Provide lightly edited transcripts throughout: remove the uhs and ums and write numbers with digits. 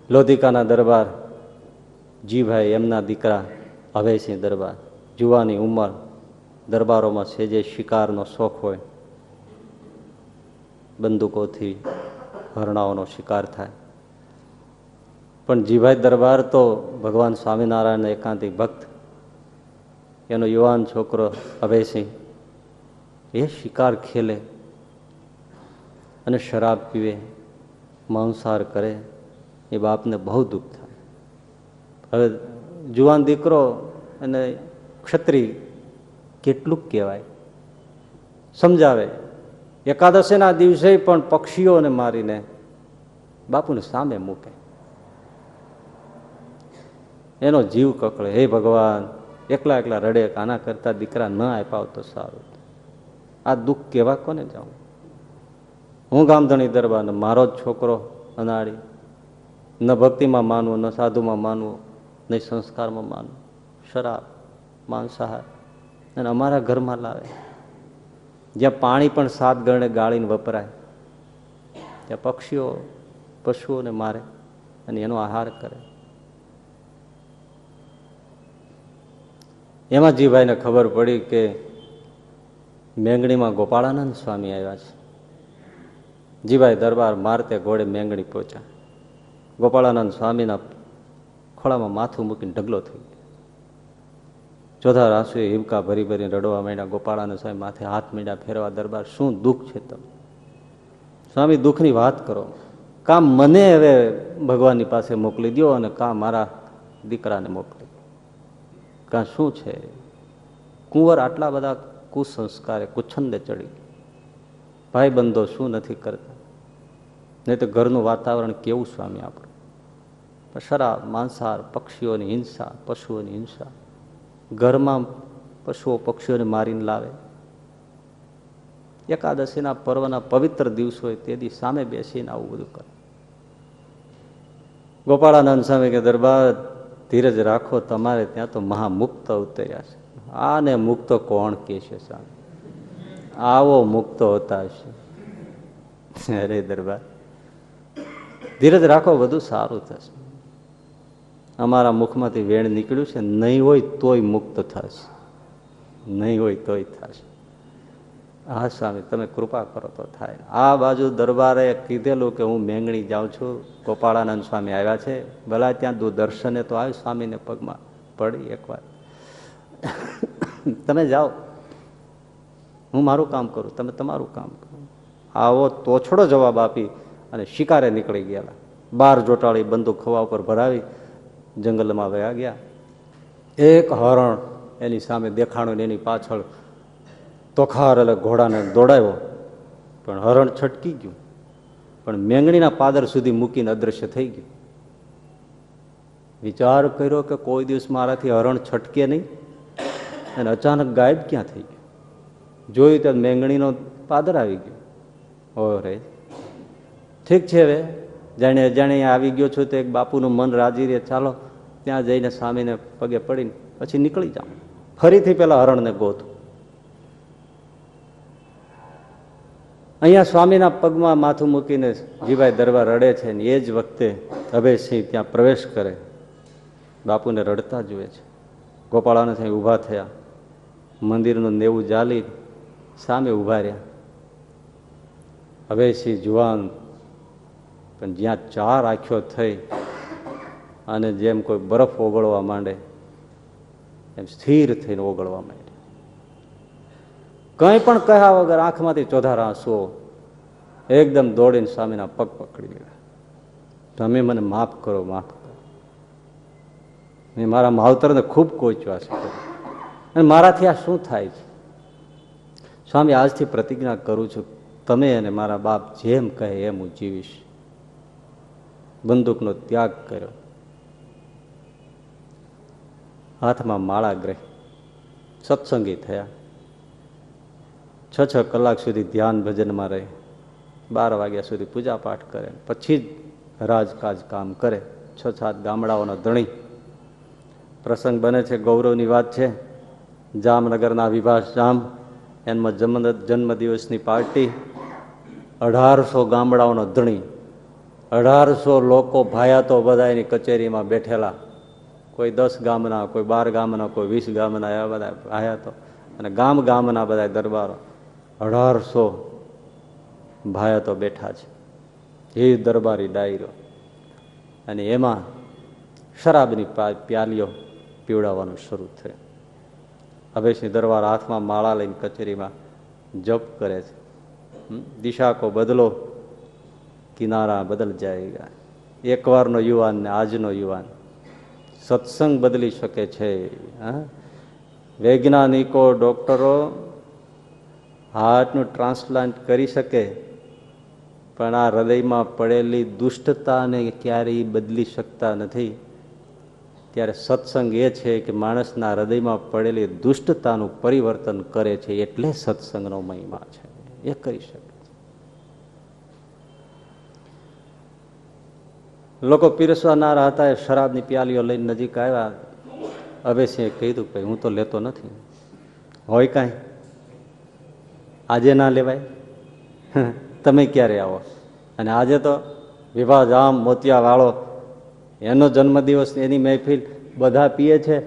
લોધિકાના દરબાર જીભાઈ એમના દીકરા અભયસિંહ દરબાર, જુવાની ઉંમર, દરબારોમાં સેજે શિકારનો શોખ હોય, બંદૂકોથી હરણાઓનો શિકાર થાય. પણ જીભાઈ દરબાર તો ભગવાન સ્વામિનારાયણના એકાંતિક ભક્ત. એનો યુવાન છોકરો અભયસિંહ એ શિકાર ખેલે અને શરાબ પીવે, માંસાહાર કરે, એ બાપને બહુ દુઃખ થાય. હવે જુવાન દીકરો અને ક્ષત્રિય કેટલું કહેવાય, સમજાવે. એકાદશીના દિવસે પણ પક્ષીઓને મારીને બાપુને સામે મૂકે. એનો જીવ કકળે, હે ભગવાન, એકલા એકલા રડે, આના કરતા દીકરા ન આપ્યા તો સારું. આ દુઃખ કેવા કોને જાઉં? હું ગામધણી દરબાર, મારો જ છોકરો અનાળી, ન ભક્તિમાં માનવું, ન સાધુમાં માનવું, નહીં સંસ્કારમાં માનવું, શરાબ, માંસાહાર, અને અમારા ઘરમાં લાવે. જ્યાં પાણી પણ 7 ગણે ગાળીને વપરાય, ત્યાં પક્ષીઓ પશુઓને મારે અને એનો આહાર કરે. એમાં જીભાઈને ખબર પડી કે મેંગણીમાં ગોપાળાનંદ સ્વામી આવ્યા છે. જીભાઈ દરબાર મારતે ઘોડે મેંગણી પહોંચ્યા. ગોપાળાનંદ સ્વામીના ખોળામાં માથું મૂકીને ઢગલો થઈ ગયો. ચોથા આંસુએ હિબકા ભરી ભરીને રડવા માંડ્યા. ગોપાળાનંદ સ્વામી માથે હાથ મીંડા ફેરવા. દરબાર, શું દુઃખ છે તમને? સ્વામી, દુઃખની વાત કરો. કાં મને હવે ભગવાનની પાસે મોકલી દો અને કાં મારા દીકરાને મોકલી દો. કાં શું છે? કુંવર આટલા બધા કુસંસ્કારે કુછંદે ચડી, ભાઈ બંધો શું નથી કરતા? નહીં તો ઘરનું વાતાવરણ કેવું સ્વામી આપણું? શરાબ, માંસાહાર, પક્ષીઓની હિંસા, પશુઓની હિંસા, ઘરમાં પશુઓ પક્ષીઓને મારીને લાવે. એકાદશીના પર્વના પવિત્ર દિવસ હોય તે દી સામે બેસીને આવું બધું કરે. ગોપાળાનંદ સ્વામી કે દરબાર, ધીરજ રાખો, તમારે ત્યાં તો મહામુક્ત ઉતર્યા છે. આને મુક્ત કોણ કે છે સ્વામી? આવો મુક્ત હોતા હશે. અરે દરબાર, ધીરજ રાખો, બધું સારું થશે. અમારા મુખમાંથી વેણ નીકળ્યું છે, નહીં હોય તોય મુક્ત થશે, નહીં હોય તોય થશે. હા સ્વામી, તમે કૃપા કરો તો થાય. આ બાજુ દરબારે કીધેલું કે હું મેંગણી જાઉં છું, ગોપાળાનંદ સ્વામી આવ્યા છે, ભલા ત્યાં દર્શને તો આવ્યું, સ્વામીને પગમાં પડી એકવાર. તમે જાઓ, હું મારું કામ કરું, તમે તમારું કામ કરો. આવો તોછડો જવાબ આપી અને શિકારે નીકળી ગયા. 12 જોટાળી બંદૂક ખવા ઉપર ભરાવી જંગલમાં વયા ગયા. એક હરણ એની સામે દેખાણું, એની પાછળ તોખાર એટલે ઘોડાને દોડાવ્યો, પણ હરણ છટકી ગયું, પણ મેંગણીના પાદર સુધી મૂકીને અદ્રશ્ય થઈ ગયું. વિચાર કર્યો કે કોઈ દિવસ મારાથી હરણ છટકે નહીં, અને અચાનક ગાયબ ક્યાં થઈ ગયું. જોયું ત્યાં મેંગણીનો પાદર આવી ગયો. ઓરે, ઠીક છે, હવે જાણે અજાણે આવી ગયો છું તો એક બાપુનું મન રાજી રહે, ચાલો ત્યાં જઈને સ્વામીને પગે પડીને પછી નીકળી જાઉં. ફરીથી પેલા હરણને ગોતું. અહીંયા સ્વામીના પગમાં માથું મૂકીને જીભાઈ દરબાર રડે છે, ને એ જ વખતે અભયસિંહ ત્યાં પ્રવેશ કરે, બાપુને રડતા જુએ છે. ગોપાળાનંદ સાહેબ ઊભા થયા, મંદિરનું નેવું જાલી સામે ઊભા રહ્યા. અભયસિંહ જુવાન, પણ જ્યાં 4 આંખો થઈ અને જેમ કોઈ બરફ ઓગળવા માંડે એમ સ્થિર થઈને ઓગળવા માંડે. કંઈ પણ કહ્યા વગર આંખમાંથી ચોધારા આંસુઓ એકદમ દોડીને સ્વામીના પગ પકડી લીધા. તમે મને માફ કરો, માફ કરો. મેં મારા માવતરને ખૂબ કોચ્યા છે, અને મારાથી આ શું થાય છે? સ્વામી, આજથી પ્રતિજ્ઞા કરું છું, તમે અને મારા બાપ જેમ કહે એમ હું જીવીશ. બંદૂકનો ત્યાગ કર્યો, હાથમાં માળા ગ્રહી, સત્સંગી થયા. 6 કલાક સુધી ધ્યાન ભજનમાં રહે, 12 વાગ્યા સુધી પૂજા પાઠ કરે, પછી જ રાજકાજ કામ કરે. 6-7 ગામડાઓનો ધણી. પ્રસંગ બને છે, ગૌરવની વાત છે, જામનગરના વિભાસ જામ, એમાં જન્મદિવસની પાર્ટી, 1800 ગામડાઓનો ધણી, 1800 લોકો ભાયા તો બધા એની કચેરીમાં બેઠેલા, કોઈ 10 ગામના, કોઈ 12 ગામના, કોઈ 20 ગામના, એવા બધા ભાયા તો, અને ગામના બધા દરબારો 1800 ભાયા તો બેઠા છે. એ દરબારી ડાયરો, અને એમાં શરાબની પ્યાલીઓ પીવડાવવાનું શરૂ થયું. અભયસિંહ દરબાર હાથમાં માળા લઈને કચેરીમાં જપ કરે છે. દિશા કો બદલો, કિનારા બદલ જાયગા. એકવારનો યુવાન ને આજનો યુવાન સત્સંગ બદલી શકે છે. વૈજ્ઞાનિકો, ડોક્ટરો હાર્ટનું ટ્રાન્સપ્લાન્ટ કરી શકે, પણ આ હૃદયમાં પડેલી દુષ્ટતાને ક્યારેય બદલી શકતા નથી. ત્યારે સત્સંગ એ છે કે માણસના હૃદયમાં પડેલી દુષ્ટતાનું પરિવર્તન કરે છે, એટલે સત્સંગનો મહિમા છે. એ કરી શકે. લોકો પીરસવાના હતા, એ શરાબની પ્યાલીઓ લઈને નજીક આવ્યા. અભયસિંહે કીધું કે હું તો લેતો નથી. હોય કાંઈ આજે ના લેવાય, તમે ક્યારે આવો? અને આજે તો વિભા જામ મોતિયા વાળો, એનો જન્મદિવસ, એની મહેફિલ, બધા પીએ છે,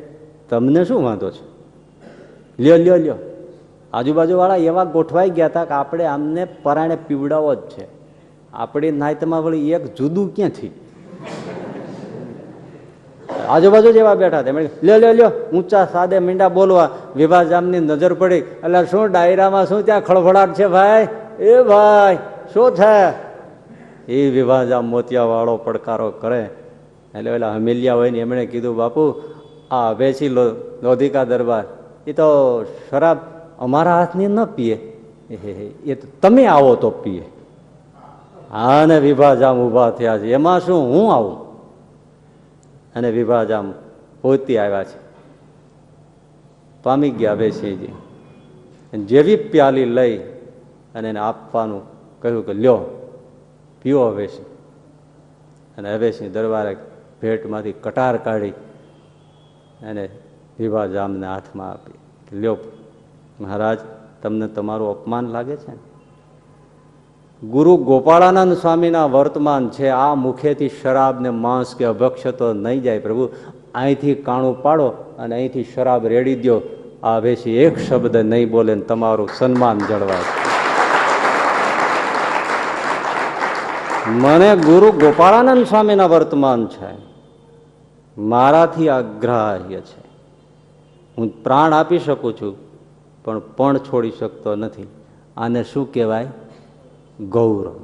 તમને શું વાંધો છે? લ્યો લ્યો લ્યો. આજુબાજુવાળા એવા ગોઠવાઈ ગયા હતા કે આપણે આમને પરાણે પીવડાવો જ છે. આપણી નાયતમાં વળી એક જુદું ક્યાંથી? આજુબાજુ જેવા બેઠા હતા. લ્યો લ્યો લ્યો, ઊંચા સાદે મીંડા બોલવા. વિભા જામની નજર પડી, એટલે શું ડાયરામાં શું ત્યાં ખળભળાટ છે ભાઈ? એ ભાઈ શું છે? એ વિભા જામ મોતિયા વાળો પડકારો કરે. એટલે પેલા હમીલિયા હોય ને એમણે કીધું, બાપુ આ અભયસિંહ લોધિકા દરબાર એ તો શરાબ અમારા હાથની ન પીએ, એ તો તમે આવો તો પીએ. હા, ને વિભા જામ ઉભા થયા છે, એમાં શું, હું આવું? અને વિભા જામ પોતી આવ્યા છે. પામી ગયા અભયસિંહજી. જેવી પ્યાલી લઈ અને એને આપવાનું કહ્યું કે લ્યો પીઓ અભયસિંહ. અને અભયસિંહ દરબારે ભેટમાંથી કટાર કાઢી અને વિભા જામને હાથમાં આપી. લ્યો મહારાજ, તમને તમારું અપમાન લાગે છે? ગુરુ ગોપાળાનંદ સ્વામીના વર્તમાન છે, આ મુખેથી શરાબ ને માંસ કે અભક્ષ્ય તો નહીં જાય પ્રભુ. અહીંથી કાણું પાડો અને અહીંથી શરાબ રેડી દો. આ અભયસિંહ એક શબ્દ નહીં બોલે ને તમારું સન્માન જળવાય. મને ગુરુ ગોપાળાનંદ સ્વામીના વર્તમાન છે, મારાથી અગ્રાહ્ય છે. હું પ્રાણ આપી શકું છું, પણ છોડી શકતો નથી. આને શું કહેવાય? ગૌરવ.